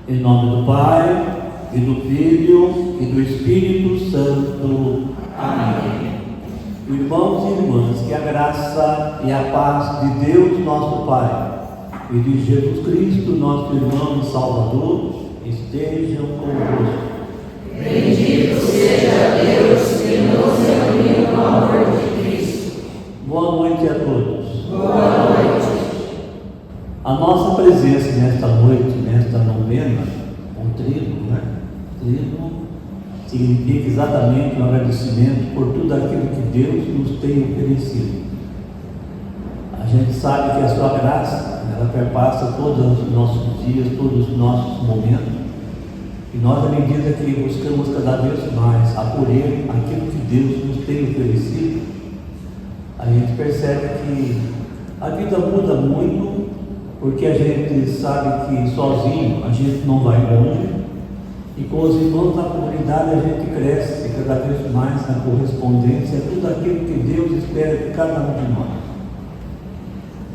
Em nome do Pai, e do Filho, e do Espírito Santo. Amém. Irmãos e irmãs, que a graça e a paz de Deus, nosso Pai, e de Jesus Cristo, nosso irmão e Salvador, estejam convosco. Bendito seja Deus que nos reuniu no amor de Cristo. Boa noite a todos. Boa noite. A nossa presença nesta noite, nesta novena, um trigo, né? Trigo significa exatamente um agradecimento por tudo aquilo que Deus nos tem oferecido. A gente sabe que a sua graça, ela perpassa todos os nossos dias, todos os nossos momentos, e nós, à medida que buscamos cada vez mais acolher aquilo que Deus nos tem oferecido, a gente percebe que a vida muda muito, porque a gente sabe que sozinho a gente não vai longe, e com os irmãos da comunidade a gente cresce cada vez mais na correspondência a tudo aquilo que Deus espera de cada um de nós.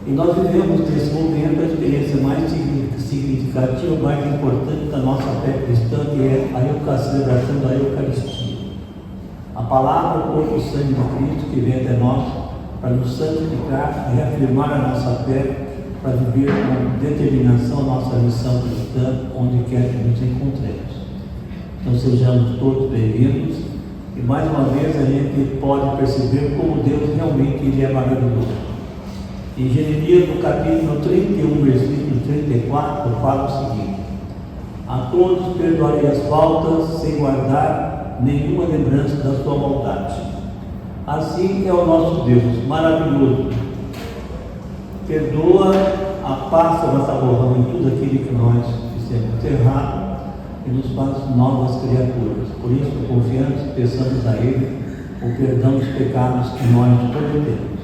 E nós vivemos nesse momento a experiência mais significativa, mais importante da nossa fé cristã, que é a celebração da Eucaristia. A palavra, o corpo e o sangue de Cristo que vem até nós para nos santificar, reafirmar a nossa fé, para viver com determinação a nossa missão cristã, onde quer que nos encontremos. Então sejamos todos bem-vindos, e mais uma vez a gente pode perceber como Deus realmente ele é maravilhoso. Em Jeremias, no capítulo 31, versículo 34, fala o seguinte: a todos perdoarei as faltas, sem guardar nenhuma lembrança da sua maldade. Assim é o nosso Deus, maravilhoso. Perdoa, passa a nossa borrão em tudo aquilo que nós fizemos errado e nos faz novas criaturas. Por isso, confiantes, peçamos a Ele o perdão dos pecados que nós cometemos.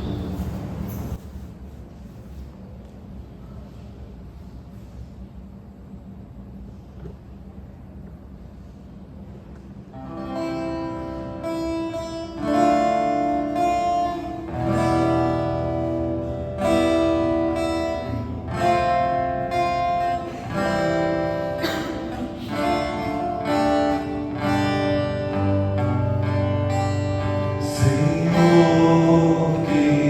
Senhor, que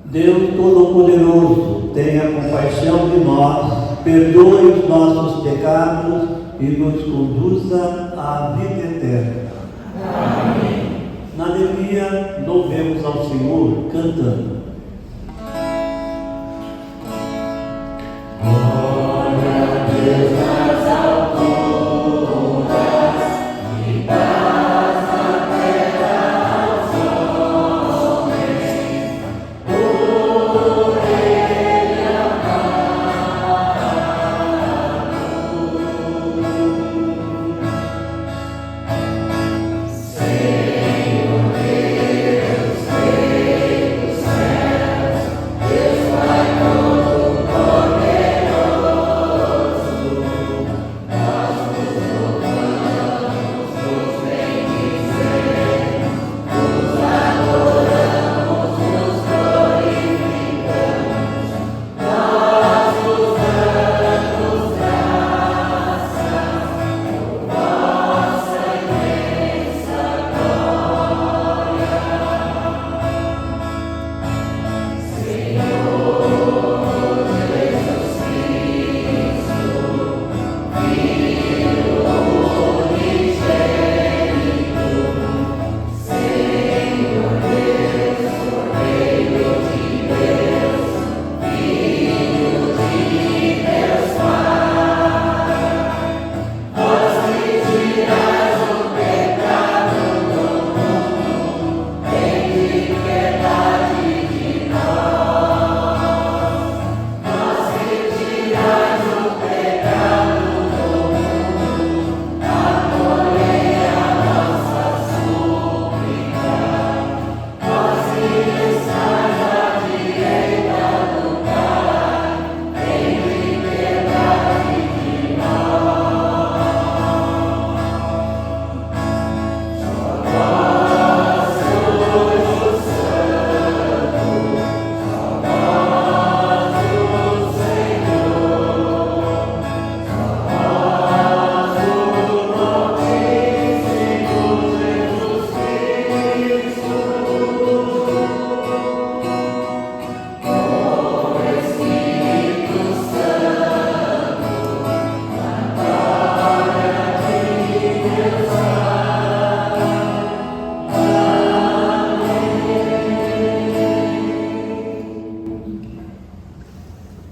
Deus Todo-Poderoso, tenha compaixão de nós, perdoe os nossos pecados e nos conduza à vida eterna. Amém. Na alegria, louvemos ao Senhor cantando. Glória a Deus nas alturas e paz na terra aos homens, por Ele amado. Senhor Deus, Rei dos céus, Deus Pai Todo-Poderoso,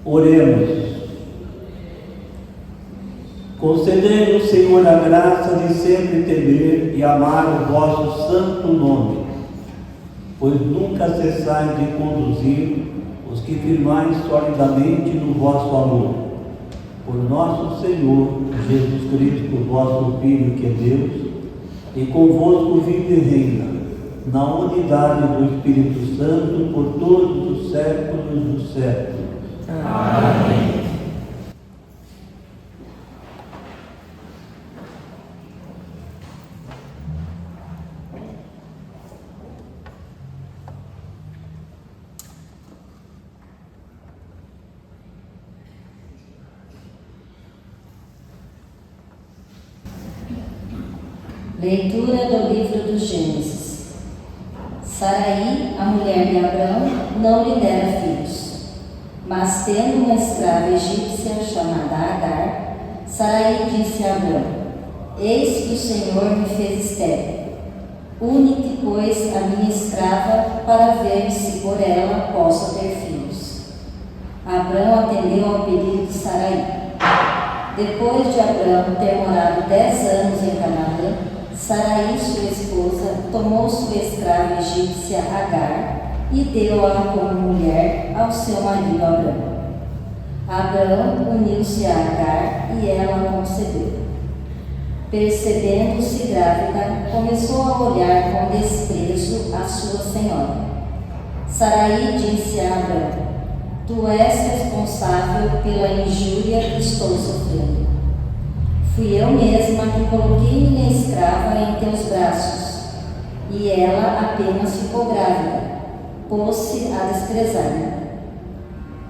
Oremos. Concedei-nos, Senhor, a graça de sempre temer e amar o vosso santo nome, pois nunca cessais de conduzir os que firmais solidamente no vosso amor. Por nosso Senhor Jesus Cristo, vosso Filho, que é Deus, e convosco vive e reina, na unidade do Espírito Santo, por todos os séculos dos séculos. Amém. Leitura do livro do Gênesis. Sarai, a mulher de Abrão, não lhe dera filhos, mas tendo uma escrava egípcia chamada Agar, Sarai disse a Abrão: Eis que o Senhor me fez estéril. Une-te, pois, a minha escrava, para ver se por ela posso ter filhos. Abrão atendeu ao pedido de Sarai. Depois de Abrão ter morado 10 anos em Canaã, Sarai, sua esposa, tomou sua escrava egípcia Agar e deu-a como mulher ao seu marido Abrão. Abrão uniu-se a Agar e ela concebeu. Percebendo-se grávida, começou a olhar com desprezo a sua senhora. Sarai disse a Abrão: Tu és responsável pela injúria que estou sofrendo. Fui eu mesma que coloquei minha escrava em teus braços, e ela apenas ficou grávida, pôs-se a desprezar-me.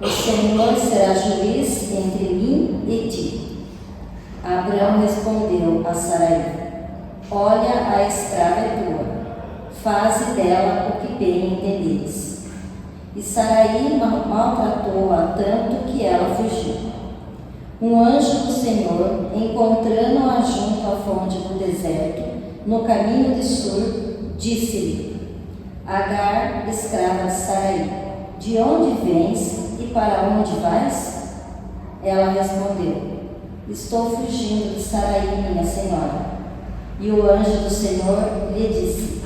O Senhor será juiz entre mim e ti. Abrão respondeu a Sarai: Olha, a escrava é tua, faze dela o que bem entenderes. e Saraí maltratou-a tanto que ela fugiu. Um anjo do Senhor, encontrando-a junto à fonte do deserto, no caminho de Sur, disse-lhe: Agar, escrava de Saraí, de onde vens e para onde vais? Ela respondeu: Estou fugindo de Saraí, minha senhora. E o anjo do Senhor lhe disse: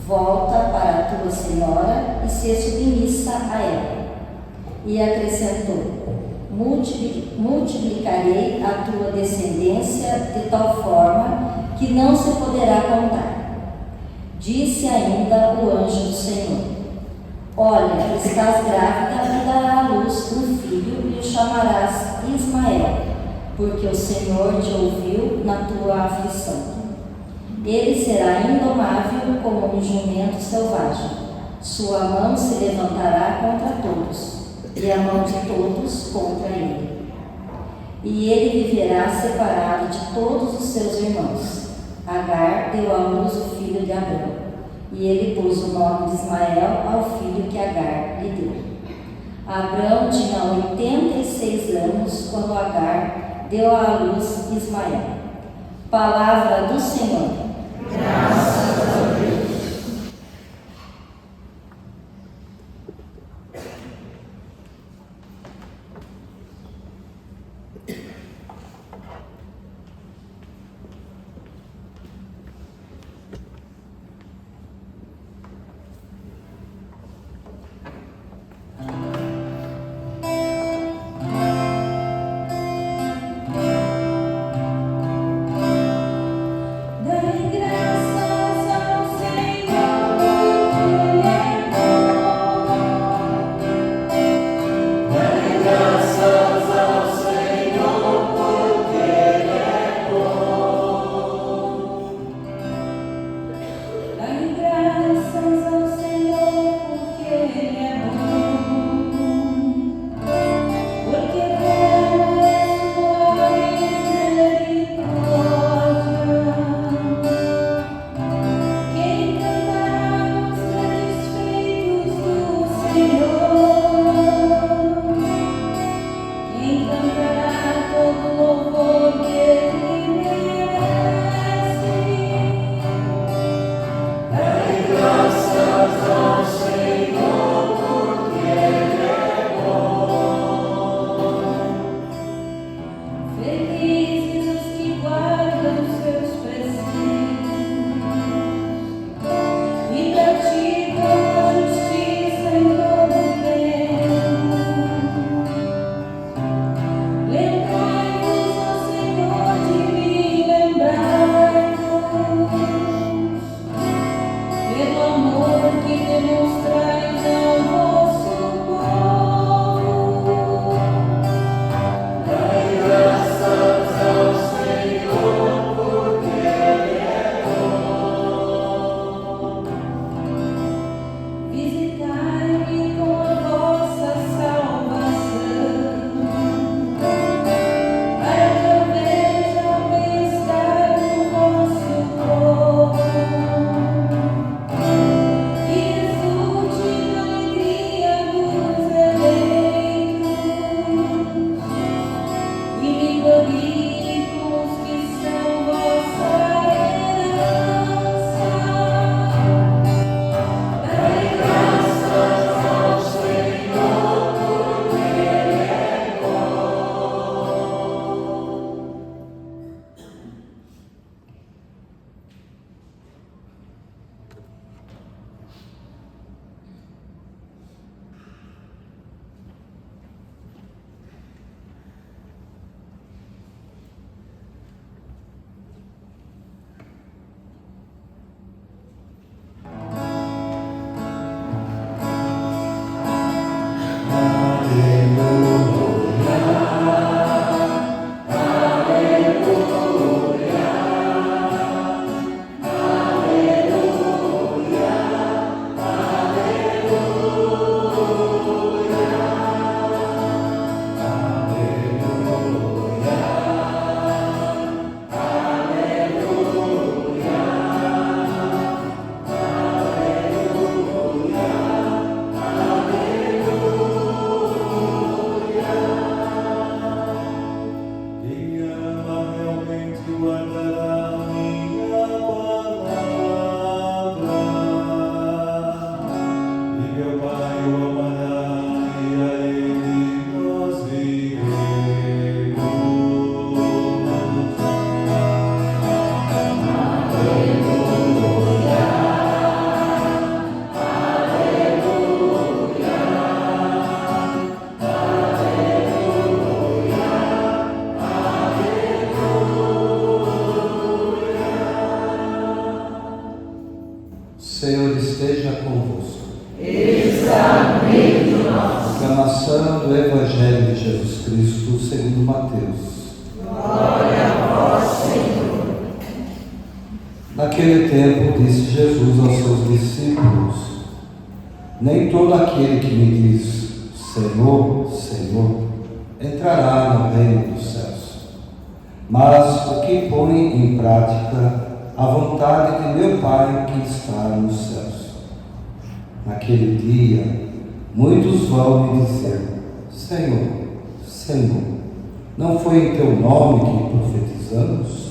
Volta para a tua senhora e se submissa a ela. E acrescentou: Multiplicarei a tua descendência de tal forma que não se poderá contar. Disse ainda o anjo do Senhor: Olha, estás grávida e darás à luz um filho e o chamarás Ismael, porque o Senhor te ouviu na tua aflição. Ele será indomável como um jumento selvagem. Sua mão se levantará contra todos, e a mão de todos contra ele. E ele viverá separado de todos os seus irmãos. Agar deu à luz o filho de Abrão, e ele pôs o nome de Ismael ao filho que Agar lhe deu. Abrão tinha 86 anos quando Agar deu à luz Ismael. Palavra do Senhor. Graças a Deus. Dai graça esteja convosco. Ele está no meio de nós. Proclamação do Evangelho de Jesus Cristo segundo Mateus. Glória a vós, Senhor. Naquele tempo disse Jesus aos seus discípulos: nem todo aquele que me diz Senhor, Senhor, entrará no reino dos céus, mas o que põe em prática a vontade de meu Pai que está nos céus. Naquele dia, muitos vão me dizer: Senhor, Senhor, não foi em teu nome que profetizamos?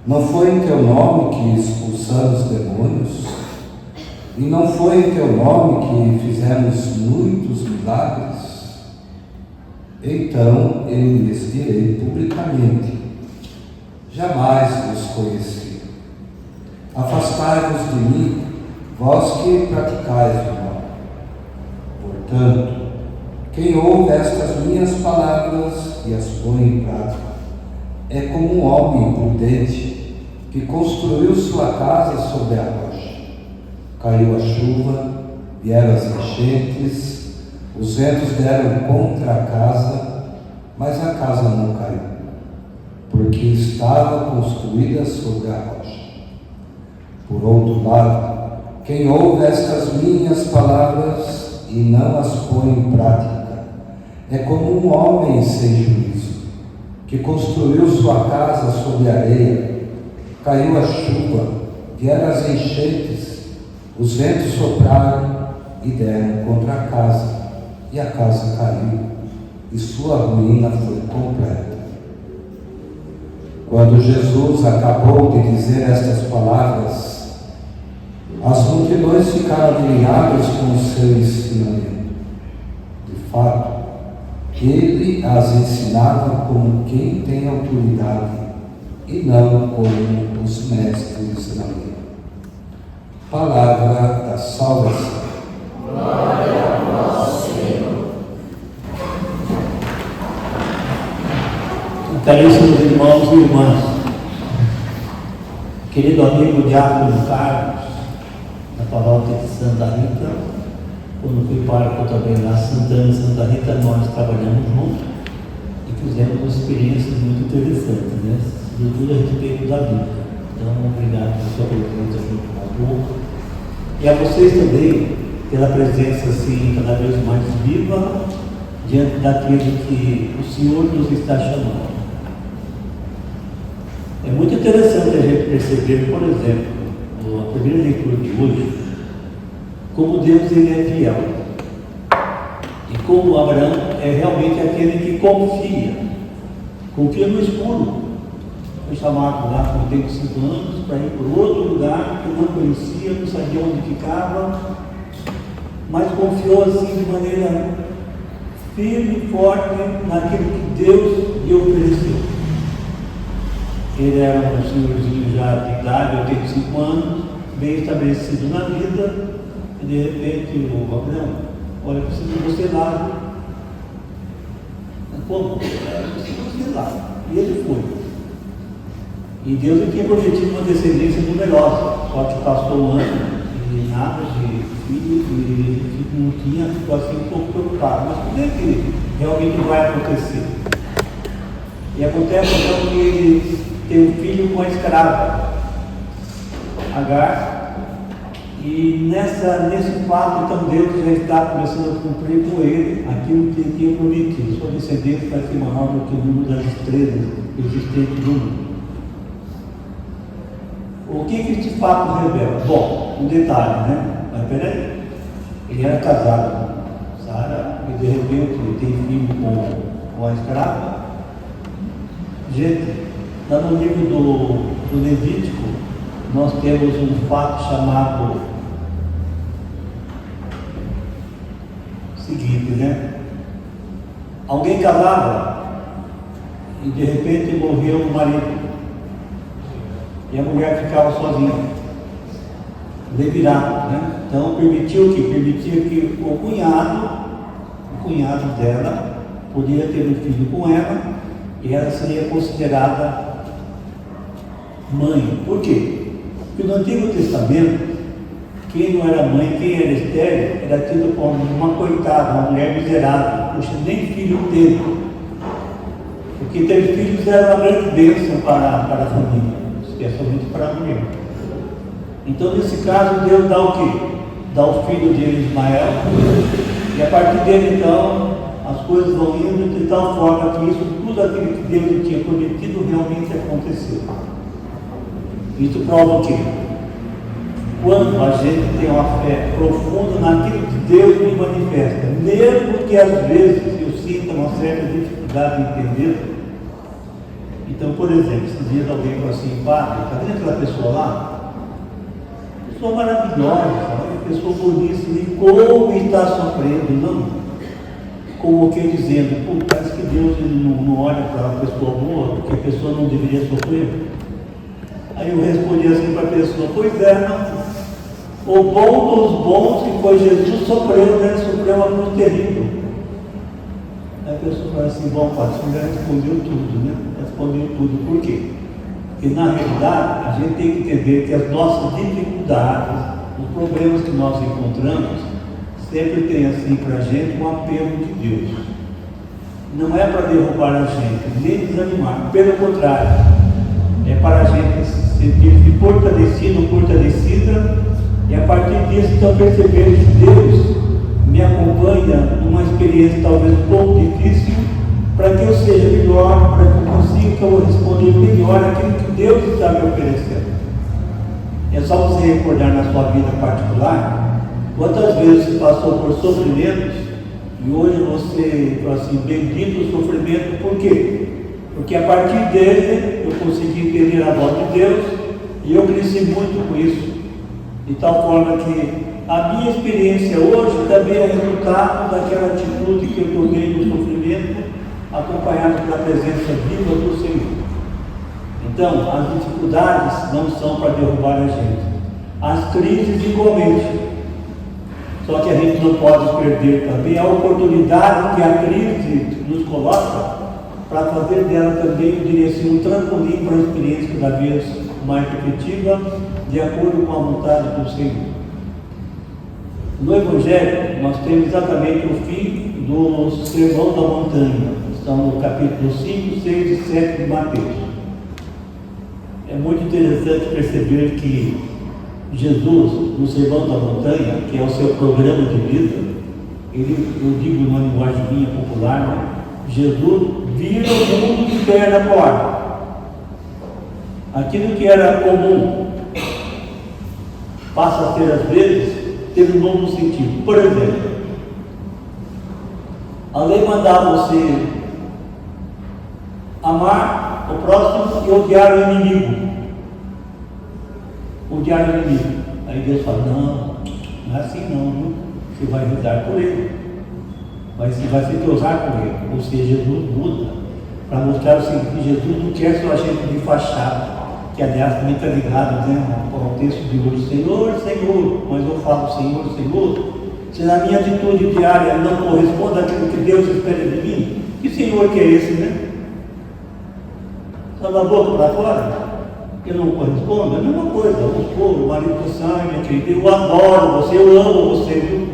Não foi em teu nome que expulsamos demônios? E não foi em teu nome que fizemos muitos milagres? Então eu lhes direi publicamente: jamais vos conheci. Afastai-vos de mim, vós que praticais o mal. Portanto, quem ouve estas minhas palavras e as põe em prática é como um homem prudente que construiu sua casa sobre a rocha. Caiu a chuva, vieram as enchentes, os ventos deram contra a casa, mas a casa não caiu, porque estava construída sobre a rocha. Por outro lado, quem ouve estas minhas palavras e não as põe em prática é como um homem sem juízo, que construiu sua casa sobre areia. Caiu a chuva, vieram as enchentes, os ventos sopraram e deram contra a casa, e a casa caiu, e sua ruína foi completa. Quando Jesus acabou de dizer estas palavras, as multidões ficaram admiradas com o seu ensinamento. De fato, ele as ensinava como quem tem autoridade e não como os mestres da lei. Palavra da salvação. Glória a vós, Senhor. Caríssimos irmãos e irmãs, querido amigo Diácono Carlos, da paróquia de Santa Rita, quando fui pároco também lá, Santana e Santa Rita, nós trabalhamos juntos e fizemos uma experiência muito interessante, né? Sobretudo a respeito da Bíblia. Então, obrigado pela sua presença junto com o povo. E a vocês também, pela presença assim, cada vez mais viva, diante daquilo que o Senhor nos está chamando. É muito interessante a gente perceber, por exemplo, a primeira leitura de hoje, como Deus ele é fiel. E como Abraão é realmente aquele que confia no escuro. Foi chamado lá com 85 anos para ir por outro lugar que não conhecia, não sabia onde ficava, mas confiou assim de maneira firme e forte naquilo que Deus lhe ofereceu. Ele era um senhorzinho já de idade, 85 anos, bem estabelecido na vida, e de repente o Abraão, olha, preciso de você lá. Como? Preciso de você lá. E ele foi. E Deus tinha prometido uma descendência numerosa, só que passou um ano e nada de filho, e ele não tinha, ficou assim um pouco preocupado. Mas como é que realmente vai acontecer? E acontece então que ele tem um filho com a escrava, Agar, e nesse fato, então Deus já está começando a cumprir com ele aquilo que ele tinha prometido. Sua descendência vai ser maior do que o número das estrelas existentes no mundo. O que este fato revela? Bom, um detalhe, né? Mas peraí, ele era casado com Sara e de repente ele tem filho com a escrava. Gente, lá no livro do Levítico, nós temos um fato chamado seguinte, né? Alguém casava e de repente morreu o marido. E a mulher ficava sozinha, levirada, né? Então permitia que o cunhado dela podia ter um filho com ela e ela seria considerada mãe. Por quê? Porque no Antigo Testamento, quem não era mãe, quem era estéril, era tido como uma coitada, uma mulher miserável. Puxa, nem filho teve. Porque ter filhos era uma grande bênção para a família, especialmente para a mulher. Então, nesse caso, Deus dá o quê? Dá o filho de Ismael, e a partir dele, então, as coisas vão indo de tal forma que isso, tudo aquilo que Deus tinha prometido, realmente aconteceu. Isso prova o quê? Quando a gente tem uma fé profunda naquilo que Deus me manifesta, mesmo que às vezes eu sinta uma certa dificuldade em entender. Então, por exemplo, esses dias alguém falou assim: padre, está vendo aquela pessoa lá? Pessoa maravilhosa, sabe? Pessoa boníssima, e como está sofrendo, não? Como que dizendo, pô, parece que Deus não olha para uma pessoa boa, porque a pessoa não deveria sofrer. Aí eu respondi assim para a pessoa: pois é, não. O bom dos bons, que foi Jesus, sofreu, né? Sofreu uma cruz terrível. Aí a pessoa fala assim: bom, padre, você já respondeu tudo, né? Respondeu tudo. Por quê? Porque na realidade a gente tem que entender que as nossas dificuldades, os problemas que nós encontramos, sempre tem assim para a gente um apelo de Deus. Não é para derrubar a gente, nem desanimar, pelo contrário, é para a gente se sentir fortalecido, fortalecida, e a partir disso então perceber que Deus me acompanha numa experiência talvez um pouco difícil, para que eu seja melhor, para que eu consiga corresponder melhor àquilo que Deus está me oferecendo. É só você recordar na sua vida particular quantas vezes você passou por sofrimentos e hoje você fala assim: bendito o sofrimento. Por quê? Porque a partir dele eu consegui entender a voz de Deus e eu cresci muito com isso, de tal forma que a minha experiência hoje também é resultado daquela atitude que eu tomei no sofrimento, acompanhado pela presença viva do Senhor. Então, as dificuldades não são para derrubar a gente, as crises igualmente. Só que a gente não pode perder também a oportunidade que a crise nos coloca, para fazer dela também, eu diria assim, um trampolim para a experiência cada vez mais efetiva, de acordo com a vontade do Senhor. No Evangelho, nós temos exatamente o fim do Sermão da Montanha. Estão no capítulo 5, 6 e 7 de Mateus. É muito interessante perceber que Jesus, no Sermão da Montanha, que é o seu programa de vida, ele, eu digo numa linguagem minha popular, né? Jesus vira o mundo de perna para o ar. Aquilo que era comum passa a ser, às vezes, ter um novo sentido. Por exemplo, a lei mandava você amar o próximo e odiar o inimigo. Odiar o inimigo. Aí Deus fala: não é assim não, viu? Você vai rezar por ele, vai se cruzar com ele. Ou seja, Jesus muda para mostrar o seguinte: que Jesus não quer só a gente de fachada, que aliás também está ligado, né, ao texto de hoje: Senhor, Senhor. Mas eu falo: Senhor, Senhor, se na minha atitude diária não corresponde àquilo que Deus espera de mim, que Senhor que é esse, né? Só da boca para fora, que não corresponde, é a mesma coisa. Vamos supor, o marido do sangue, querido, eu adoro você, eu amo você, viu?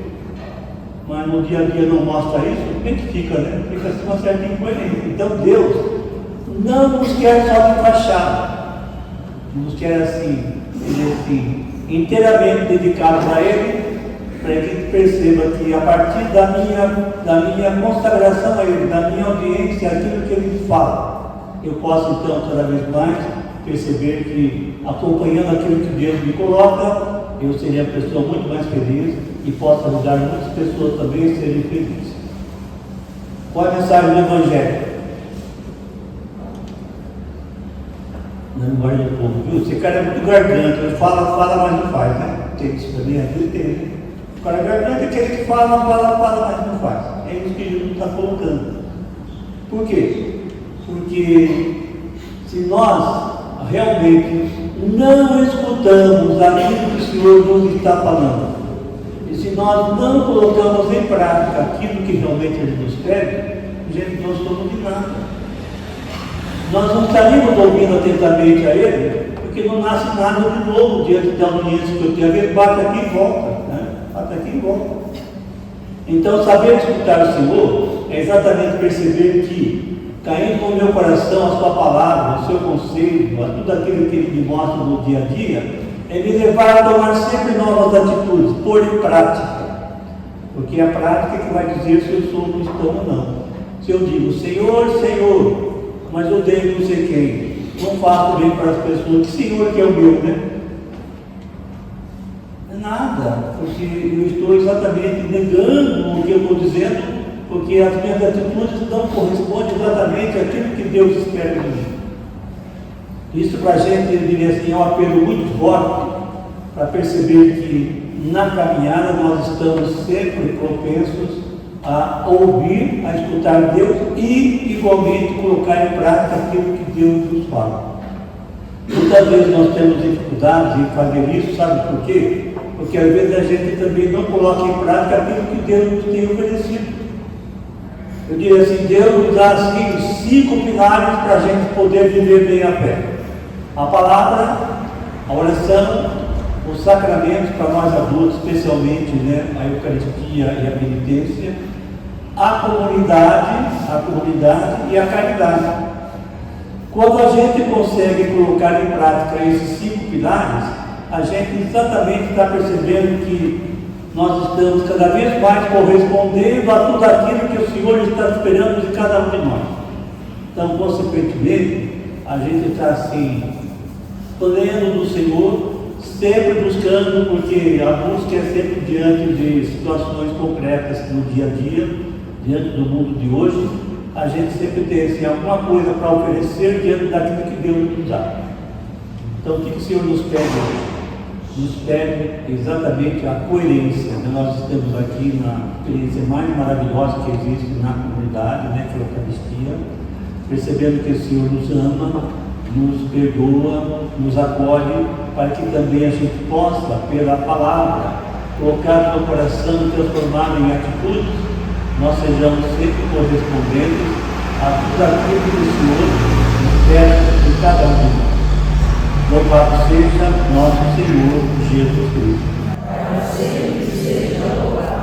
Mas no dia a dia não mostra isso, como é que fica, né? Fica assim uma certa incoerência. Então Deus não nos quer só de fachada, nos quer assim, inteiramente dedicados a Ele, para que a gente perceba que a partir da minha consagração a Ele, da minha audiência, aquilo que Ele fala, eu posso então cada vez mais perceber que, acompanhando aquilo que Deus me coloca, eu seria uma pessoa muito mais feliz e posso ajudar muitas pessoas também a serem felizes. Qual é a mensagem do Evangelho? Na linguagem do povo, viu? Esse cara é muito garganta, ele fala, mas não faz, né? Tem isso também, a vida tem. O cara é garganta é aquele que fala, mas não faz. É isso que Jesus está colocando. Por quê? Porque se nós realmente não escutamos aquilo que o Senhor nos está falando, e se nós não colocamos em prática aquilo que realmente Ele nos pede, gente, nós somos de nada. Nós não estaríamos ouvindo atentamente a Ele, porque não nasce nada de novo diante da audiência que eu tenho. Ele bate aqui e volta, né? Bate aqui e volta. Então, saber escutar o Senhor é exatamente perceber que, caindo no meu coração a sua palavra, o seu conselho, a tudo aquilo que ele me mostra no dia a dia, é me levar a tomar sempre novas atitudes, pôr em prática. Porque é a prática que vai dizer se eu sou cristão ou não. Se eu digo, Senhor, Senhor, mas eu odeio não sei quem, não faço bem para as pessoas, que Senhor que é o meu, né? Nada, porque eu estou exatamente negando o que eu estou dizendo, porque as minhas atitudes não correspondem exatamente àquilo que Deus espera de mim. Isso para a gente, eu diria assim, é um apelo muito forte para perceber que na caminhada nós estamos sempre propensos a ouvir, a escutar Deus e igualmente colocar em prática aquilo que Deus nos fala. Muitas vezes nós temos dificuldades em fazer isso, sabe por quê? Porque às vezes a gente também não coloca em prática aquilo que Deus nos tem oferecido. Eu diria assim, Deus nos dá assim 5 pilares para a gente poder viver bem a fé. A palavra, a oração, os sacramentos para nós adultos, especialmente, né, a Eucaristia e a penitência, a comunidade e a caridade. Quando a gente consegue colocar em prática esses 5 pilares, a gente exatamente está percebendo que nós estamos cada vez mais correspondendo a tudo aquilo que o Senhor está esperando de cada um de nós. Então, consequentemente, a gente está assim, pleno do Senhor, sempre buscando, porque a busca é sempre diante de situações concretas no dia a dia, diante do mundo de hoje, a gente sempre tem assim, alguma coisa para oferecer diante daquilo que Deus nos dá. Então, o que o Senhor nos pede hoje? Nos pede exatamente a coerência. Nós estamos aqui na experiência mais maravilhosa que existe na comunidade, né, que é a Eucaristia, percebendo que o Senhor nos ama, nos perdoa, nos acolhe, para que também a gente possa, pela palavra, colocar no coração e transformar em atitudes, nós sejamos sempre correspondentes a tudo aquilo que o Senhor espera de cada um de nós. Louvado seja nosso Senhor Jesus Cristo. Para sempre seja louvado.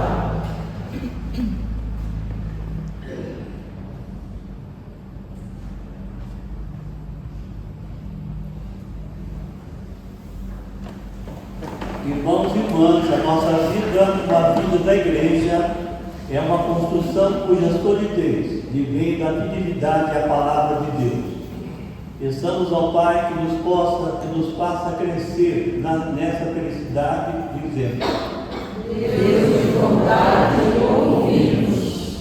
Irmãos e irmãs, a nossa vida, a vida da igreja, é uma construção cuja solidez vem da fidelidade à palavra de Deus. Peçamos ao Pai que nos faça crescer nessa felicidade, dizendo: Deus de bondade, ouvi-nos.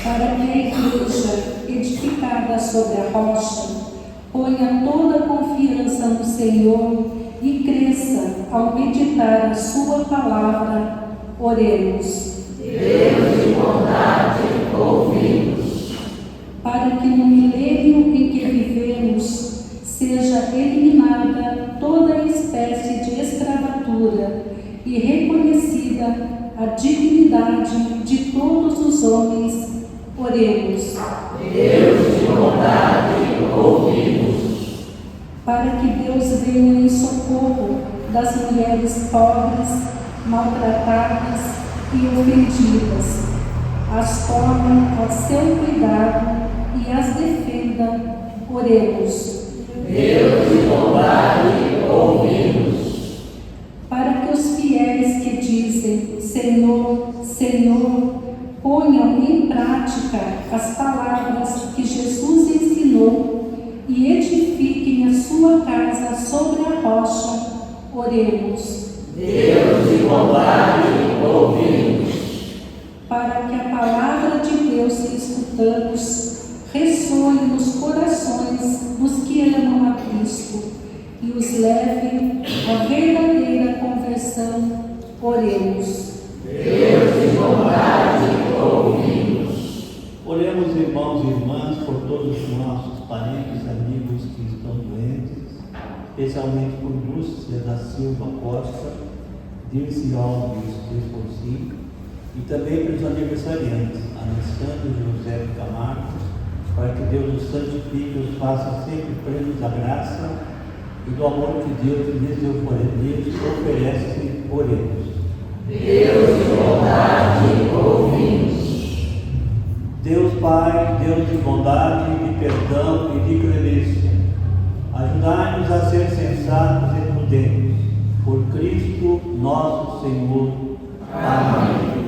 Para que a igreja, edificada sobre a rocha, ponha toda a confiança no Senhor e cresça ao meditar a sua palavra, oremos. Deus de bondade, ouvi-nos. Para que no milênio em que vivemos seja eliminada toda espécie de escravatura e reconhecida a dignidade de todos os homens, oremos. Deus de bondade, ouvi-nos. Para que Deus venha em socorro das mulheres pobres, maltratadas e ofendidas, as tome ao seu cuidado e as defenda, oremos. Deus de bondade, ouvi-nos. Para que os fiéis que dizem Senhor, Senhor, ponham em prática as palavras que Jesus ensinou e edifiquem a sua casa sobre a rocha, oremos. Deus de bondade, ouvi-nos. Para que a palavra de Deus que escutamos ressoe nos corações dos que amam a Cristo e os leve à verdadeira conversão, oremos. Deus de bondade, ouvi-nos. Oremos, irmãos e irmãs, por todos os nossos parentes, amigos que estão doentes, especialmente por Lúcia da Silva Costa, Dirce Alves Esforci, e também pelos aniversariantes, Alessandro José Camargo, para que Deus os santifique e os faça sempre plenos da graça e do amor que Deus lhes oferece por eles. Deus de bondade, ouvimos. Deus Pai, Deus de bondade, de perdão e de clemência, ajudai-nos a ser sensatos e prudentes, por Cristo nosso Senhor. Amém.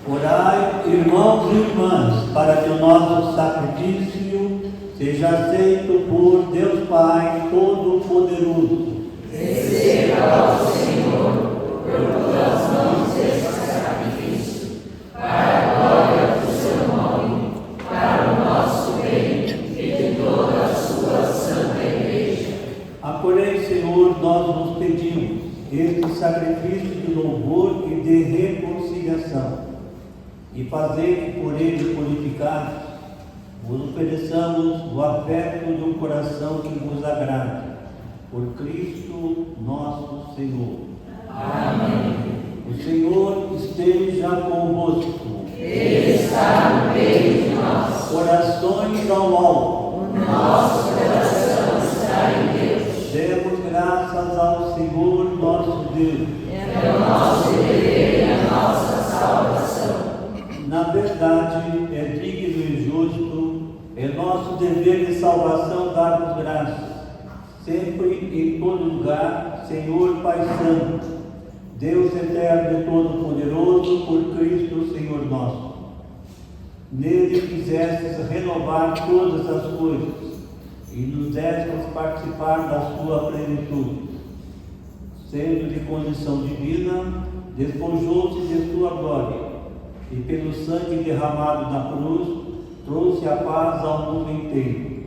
Orai, irmãos e irmãs, para que o nosso sacrifício seja aceito por Deus Pai Todo-Poderoso. Receba, ó Senhor, por tuas mãos esse sacrifício, para a glória do seu nome, para o nosso bem e de toda a sua santa igreja. Acolhei, Senhor, nós nos pedimos este sacrifício de louvor e de reconciliação, e fazei que por ele purificados, vos ofereçamos o afeto de um coração que vos agrade, por Cristo nosso Senhor. Amém. O Senhor esteja convosco. Ele está no meio de nós. Orações ao alto. O nosso coração está em Deus. Demos graças ao Senhor nosso Deus. É o nosso dever e a nossa salvação. Na verdade, é digno e justo, é nosso dever de salvação dar-vos graças, sempre e em todo lugar, Senhor Pai Santo, Deus eterno e todo-poderoso, por Cristo Senhor nosso. Nele quisestes renovar todas as coisas e nos destes participar da sua plenitude. Sendo de condição divina, despojou-se de sua glória, e pelo sangue derramado na cruz, trouxe a paz ao mundo inteiro.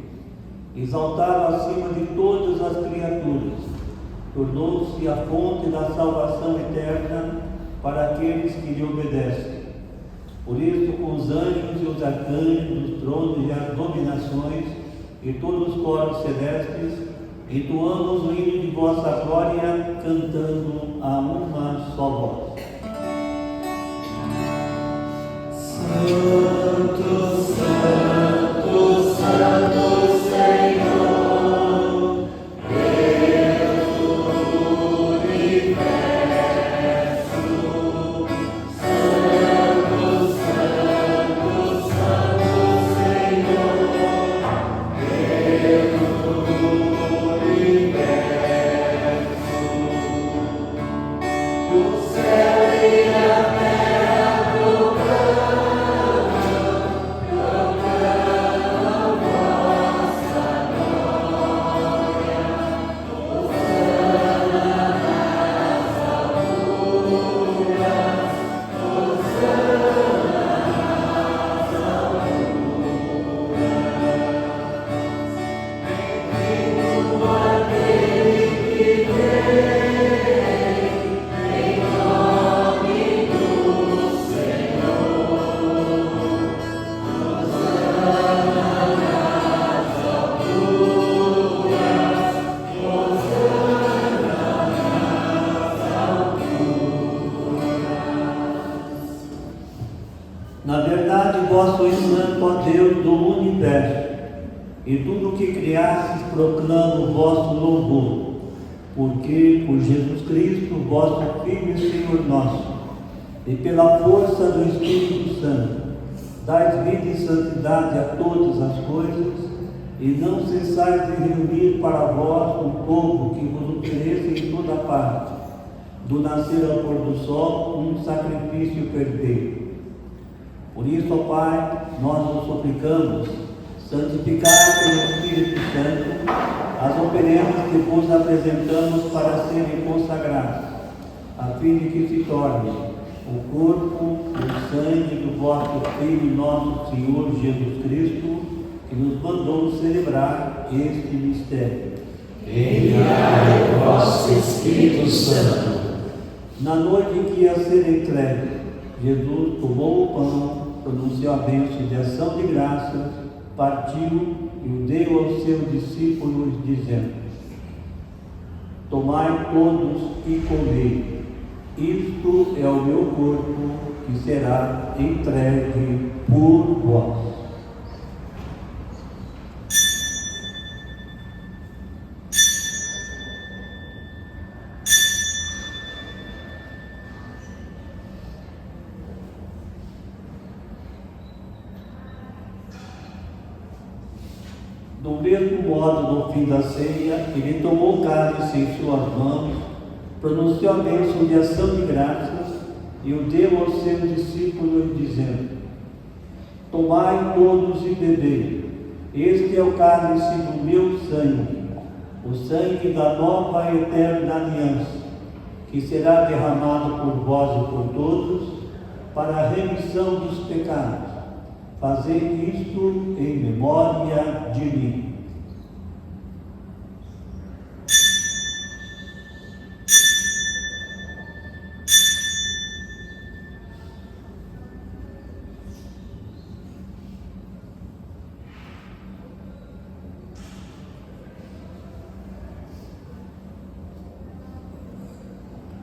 Exaltado acima de todas as criaturas, tornou-se a fonte da salvação eterna para aqueles que lhe obedecem. Por isso, com os anjos e os arcanjos, os tronos e as dominações e todos os coros celestes, entoamos o hino de vossa glória, cantando a uma só voz. Santo, Santo, Santo Senhor, Deus do universo. Santo, Santo, Santo Senhor, Deus do universo. O céu e a terra proclamam vossa glória. Hosana nas alturas, Hosana nas alturas. Bendito aquele que vem em nome do Senhor. Hosana nas alturas, Hosana nas alturas. Na verdade, vós sois santo, ó Deus do universo, e tudo o que criastes proclama o vosso louvor, porque por Jesus Cristo, vosso Filho e Senhor nosso, e pela força do Espírito Santo, dais vida e santidade a todas as coisas, e não cessais de reunir para vós um povo que vos ofereça em toda parte, do nascer ao pôr do sol, um sacrifício perfeito. Por isso, ó Pai, nós vos suplicamos, santificai pelo Espírito Santo as oferendas que vos apresentamos para serem consagradas, a fim de que se torne o corpo, o sangue do vosso Filho, nosso Senhor Jesus Cristo, que nos mandou celebrar este mistério. Enviai o vosso Espírito Santo. Na noite em que ia ser entregue, Jesus tomou o pão, pronunciou a bênção de ação de graças, partiu e o deu aos seus discípulos, dizendo: tomai todos e comei, isto é o meu corpo que será entregue por vós. Do mesmo modo, no fim da ceia, ele tomou o cálice em suas mãos, pronunciou a bênção de ação de graças e o deu aos seus discípulos, dizendo: tomai todos e bebei, este é o cálice do meu sangue, o sangue da nova e eterna aliança, que será derramado por vós e por todos, para a remissão dos pecados. Fazei isto em memória de mim.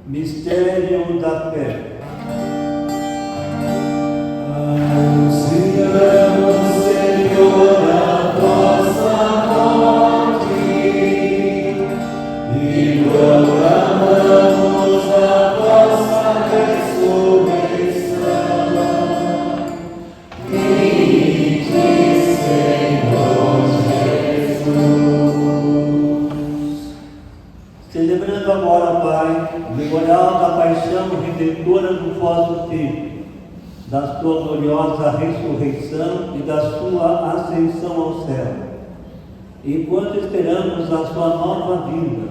Mistério da fé. Anunciamos, Senhor, a vossa morte e proclamamos a vossa ressurreição. Vinde, Senhor Jesus. Celebrando agora, Pai, o memorial da paixão redentora do vosso Filho, da sua gloriosa ressurreição e da sua ascensão ao céu. Enquanto esperamos a sua nova vinda,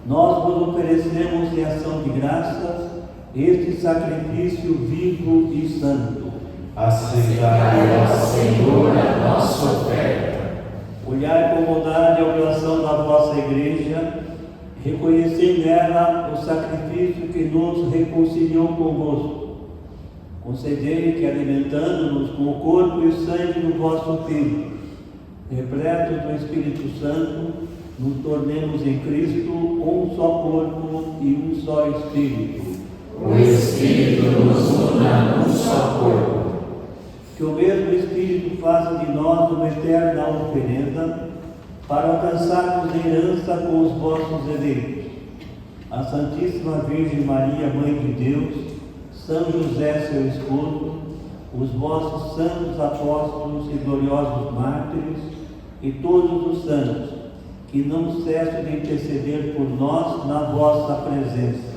nós vos oferecemos em ação de graças este sacrifício vivo e santo. Aceitai, ó Senhor, a nossa oferta. Olhai com bondade a oração da vossa Igreja reconhecer nela o sacrifício que nos reconciliou convosco. Concedei que, alimentando-nos com o corpo e o sangue do vosso Filho, repletos do Espírito Santo, nos tornemos em Cristo um só corpo e um só Espírito. O Espírito nos una num só corpo. Que o mesmo Espírito faça de nós uma eterna oferenda para alcançarmos herança com os vossos eleitos. A Santíssima Virgem Maria, Mãe de Deus, São José, seu esposo, os vossos santos apóstolos e gloriosos mártires e todos os santos, que não cessam de interceder por nós na vossa presença.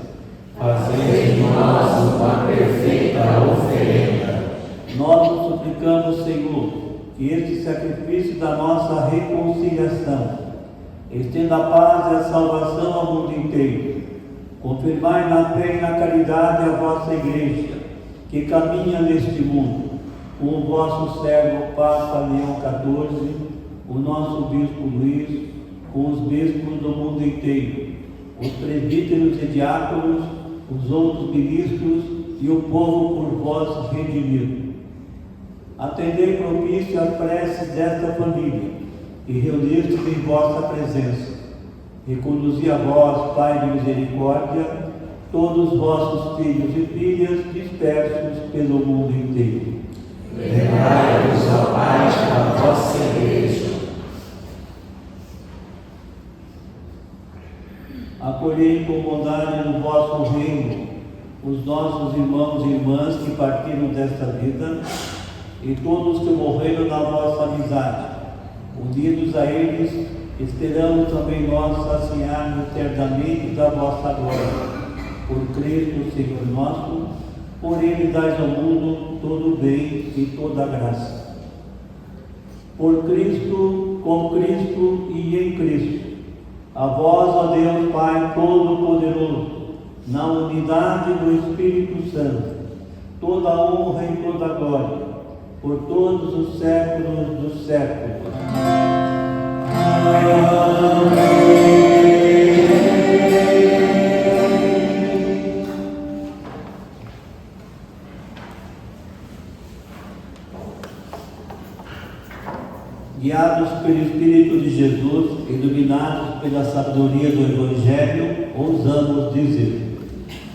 Fazei de nós uma perfeita oferenda. Nós vos suplicamos, Senhor, que este sacrifício da nossa reconciliação estenda a paz e a salvação ao mundo inteiro. Confirmai na fé e na caridade a vossa Igreja, que caminha neste mundo, com o vosso servo Papa Leão XIV, o nosso Bispo Luís, com os bispos do mundo inteiro, os presbíteros e diáconos, os outros ministros e o povo por vós redimido. Atendei propício às preces desta família e reunir-vos em vossa presença. Reconduzi a vós, Pai de misericórdia, todos os vossos filhos e filhas dispersos pelo mundo inteiro. Levai-os, ó Pai, à vossa Igreja. Acolhei com bondade no vosso reino os nossos irmãos e irmãs que partiram desta vida e todos que morreram na vossa amizade. Unidos a eles, esperamos também nós saciar-nos eternamente da vossa glória. Por Cristo, Senhor nosso, por Ele dais ao mundo todo o bem e toda a graça. Por Cristo, com Cristo e em Cristo, a vós, ó Deus Pai Todo-Poderoso, na unidade do Espírito Santo, toda a honra e toda a glória, por todos os séculos dos séculos. Guiados pelo Espírito de Jesus, iluminados pela sabedoria do Evangelho, ousamos dizer: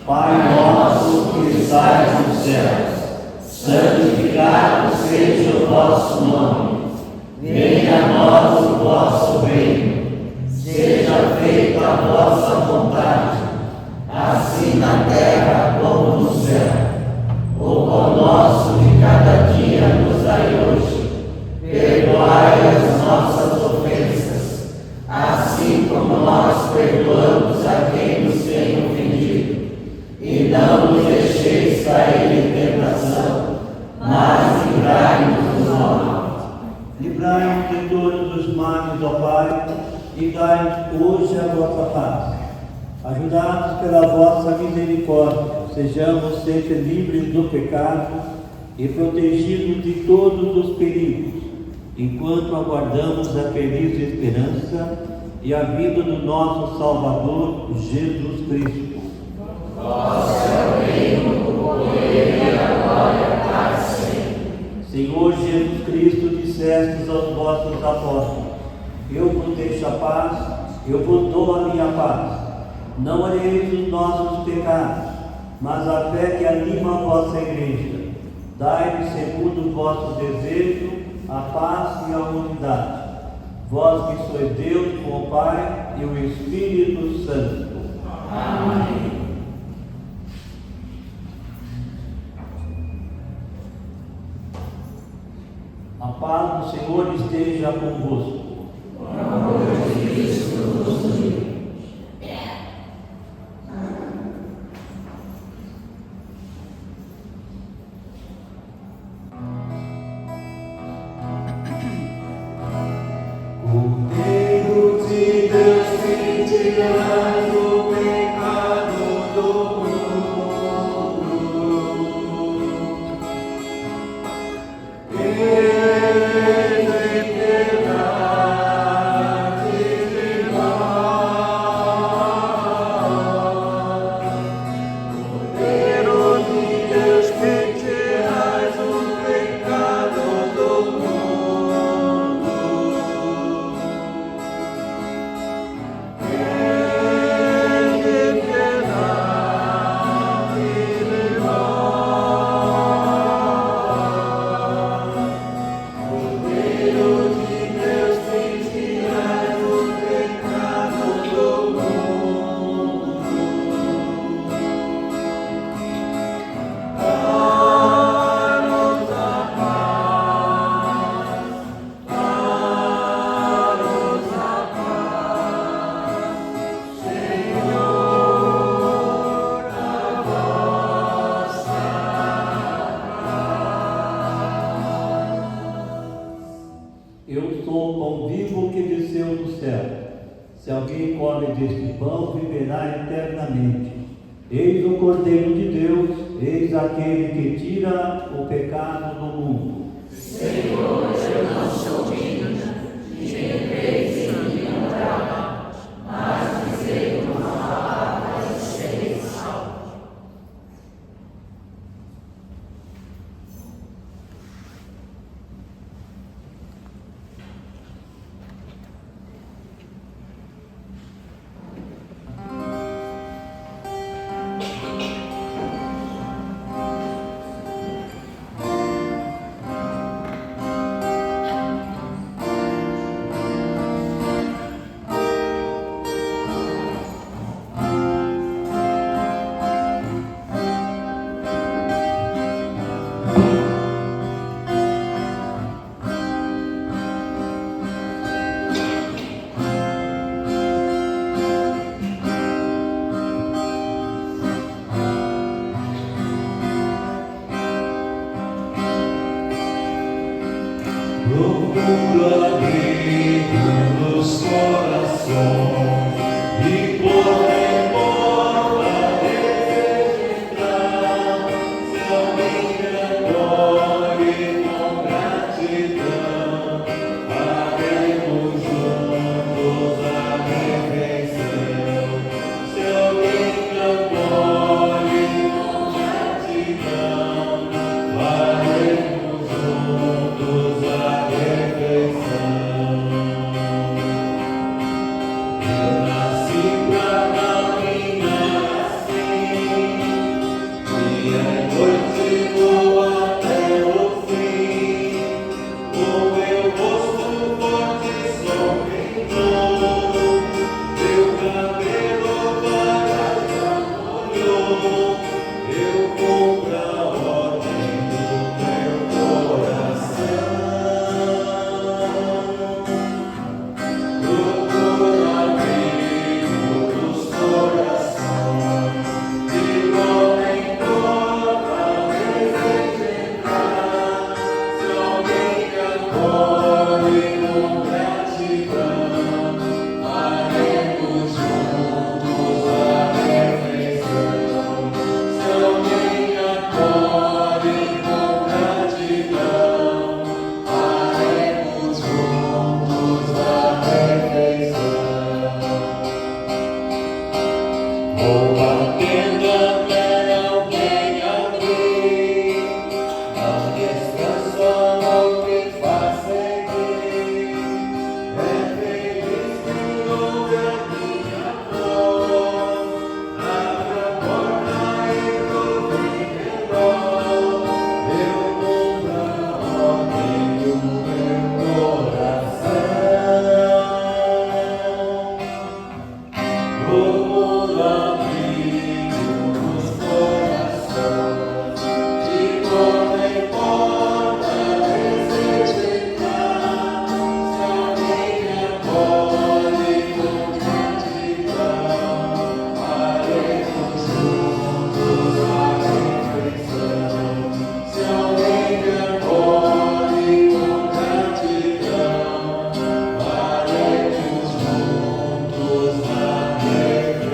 Pai nosso que estais nos céus, santificado seja o vosso nome. Venha a nós o vosso reino. Seja feita a vossa vontade, assim na terra como no céu. O pão nosso de cada dia nos dai hoje. Perdoai as nossas ofensas, assim como nós perdoamos a quem nos tem ofendido. E não nos deixeis cair em tentação, mas livrai-nos do mal. Livrai-nos de todos os males, ó Pai, e dai-nos hoje a vossa paz. Ajudados pela vossa misericórdia, sejamos sempre livres do pecado e protegidos de todos os perigos, enquanto aguardamos a feliz esperança e a vida do nosso Salvador, Jesus Cristo. Vosso é o reino, o poder e a glória para sempre. Senhor Jesus Cristo, dissestes aos vossos apóstolos: eu vos deixo a paz, eu vos dou a minha paz. Não olheis os nossos pecados, mas a fé que anima a vossa Igreja. Dai-nos, segundo o vosso desejo, a paz e a unidade. Vós que sois Deus, o Pai e o Espírito Santo. Amém. A paz do Senhor esteja convosco. O amor de Cristo nos une. Cordeiro de Deus, que tirais o pecado do mundo, ele tem piedade de nós. Eu sou o pão vivo que desceu do céu. Se alguém come deste pão, viverá eternamente. Eis o Cordeiro de Deus, eis aquele que tira o pecado do mundo. Senhor, eu não sou digna de entreis em minha morada, mas dizei uma palavra e serei salvo. Procura abrigo nos corações e corre embora desejo entrar. Se alguém me acolhe com gratidão, faremos juntos a refeição. Se alguém me acolhe com gratidão, faremos juntos a refeição. Eu nasci pra caminhar assim, dia e noite vou até o fim. O meu rosto forte sorrindo, meu cabelo vaga já molhou. Eu cumpro a ordem do meu coração. Procuro abrigo dos corações e não importa desejo entrar. Se alguém me acolhe com gratidão, faremos juntos a refeição. Se alguém me acolhe com gratidão, faremos juntos a refeição. Vou batendo até alguém abrir, não descanso a mão que faz seguir. É feliz quem ouve a minha voz, abre a porta e ouve menor. Eu cumpro a ordem do meu coração. Procuro abrigo nos corações de toda importa desejo entrar. Se alguém me acolhe com gratidão, faremos juntos a refeição. Se alguém me acolhe com gratidão, faremos juntos a refeição.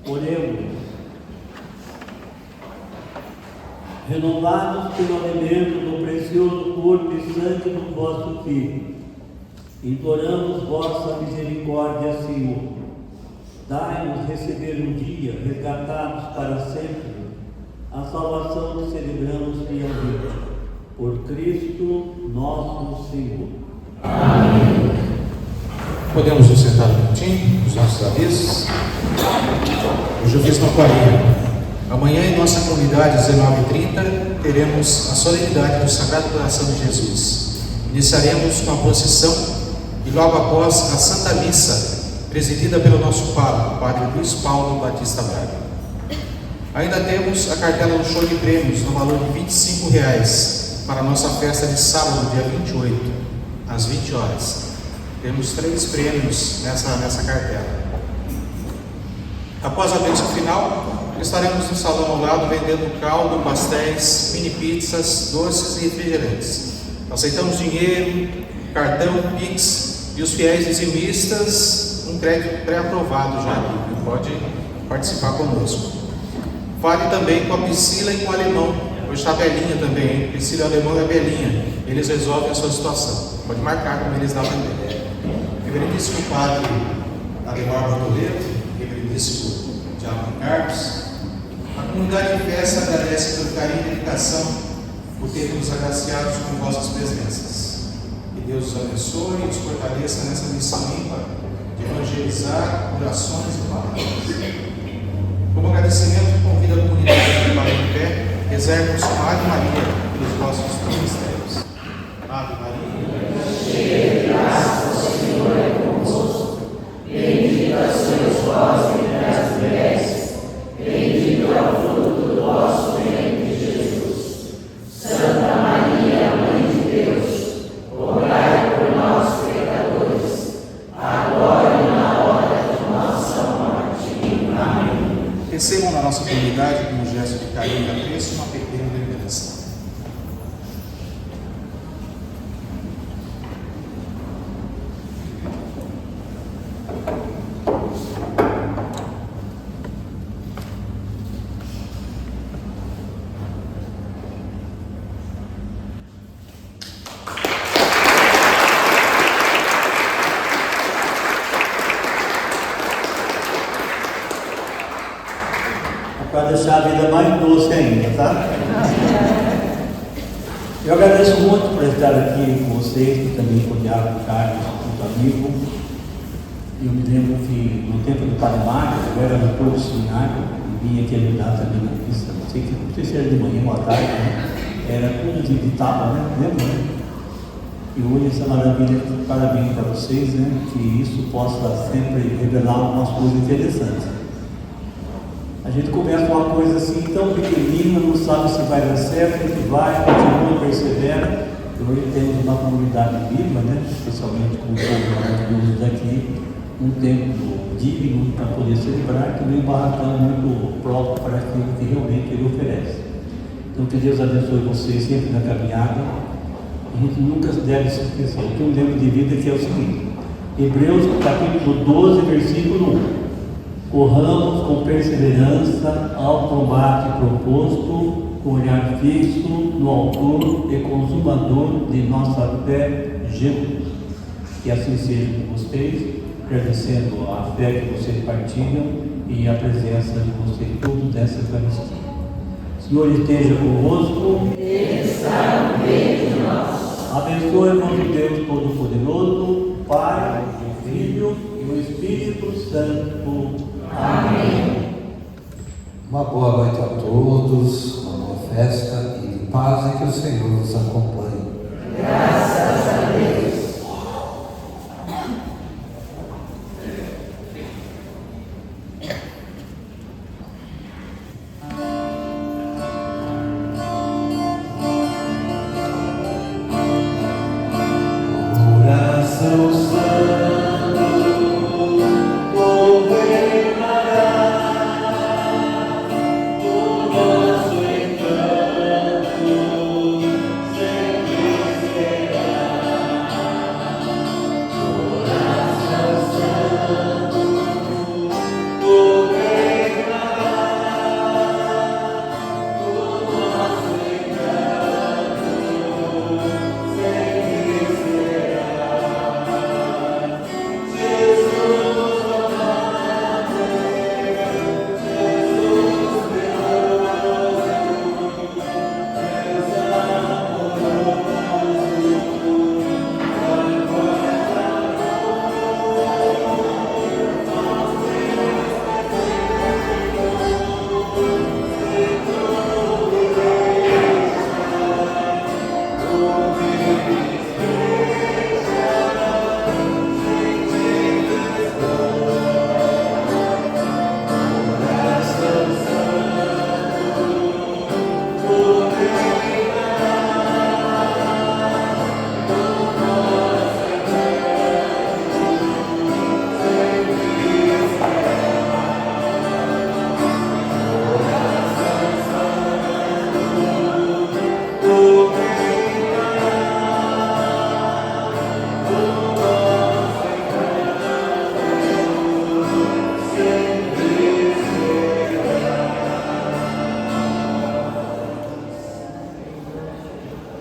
Oremos. Renovados pelo alimento do precioso corpo e sangue do vosso Filho, imploramos vossa misericórdia, Senhor. Dai-nos receber um dia, resgatados para sempre, a salvação que celebramos fielmente. Por Cristo nosso Senhor. Podemos nos sentar um minutinho, os nossos avisos. Hoje eu fiz uma palhinha. Amanhã em nossa comunidade, às 19h30, teremos a solenidade do Sagrado Coração de Jesus. Iniciaremos com a procissão e logo após a Santa Missa, presidida pelo nosso pároco, Padre Luiz Paulo Batista Braga. Ainda temos a cartela do show de prêmios no valor de R$ 25 para a nossa festa de sábado, dia 28, às 20 horas. Temos 3 prêmios nessa cartela. Após a bênção final, estaremos no salão ao lado vendendo caldo, pastéis, mini pizzas, doces e refrigerantes. Aceitamos dinheiro, cartão, Pix e os fiéis dizimistas, um crédito pré-aprovado já aqui, que pode participar conosco. Vale também com a Priscila e com o Alemão. Hoje está a Belinha também, hein? Priscila, o Alemão e a Belinha. Eles resolvem a sua situação. Pode marcar como eles lá também. Reverendíssimo Padre Ademar Bortoleto, Reverendíssimo Diácono Carlos, a comunidade de festa agradece pelo carinho e dedicação por terem nos agraciados com vossas presenças. Que Deus os abençoe e os fortaleça nessa missão ímpar de evangelizar orações e palavras. Como agradecimento, convido a comunidade a ficar em pé, rezarmos com Ave Maria pelos vossos ministérios. Ave Maria, cheia de graça, o Senhor é convosco. Bendita sois vós entre as mulheres, bendito é o fruto do vosso ventre, Jesus. Santa Maria, Mãe de Deus, rogai por nós, pecadores, agora e na hora de nossa morte. Amém. Recebam na nossa comunidade, como gesto de carinho e apreço, uma pequena lembrança. Para deixar a vida mais doce ainda, tá? Eu agradeço muito por estar aqui com vocês, e também com o Diácono Carlos, muito amigo. Eu me lembro que no tempo do Padre Mário, eu era no corpo do seminário e vinha aqui ajudar também na missa. Não sei se era de manhã ou à tarde, né? Era tudo de tábua, né? Lembra, né? E hoje essa maravilha, parabéns para vocês, né? Que isso possa sempre revelar umas coisas interessantes. A gente começa uma coisa assim tão pequenina, não sabe se vai dar certo, se vai, continua, persevera. E hoje temos uma comunidade viva, né? Especialmente com o povo maravilhoso daqui, um tempo digno para poder celebrar, também um barracão muito próprio para aquilo que realmente ele oferece. Então que Deus abençoe vocês sempre na caminhada. A gente nunca deve se esquecer. O que eu lembro de vida que é o seguinte: Hebreus capítulo 12, versículo 1. Corramos com perseverança ao combate proposto, com olhar fixo no autor e consumador de nossa fé, Jesus. Que assim seja com vocês, agradecendo a fé que vocês partilham e a presença de vocês todos nessa Eucaristia. O Senhor esteja convosco. Ele está no meio de nós. Abençoe-nos Deus Todo-Poderoso, Pai, Filho e o Espírito Santo. Amém. Uma boa noite a todos, uma boa festa e de paz e que o Senhor nos acompanhe.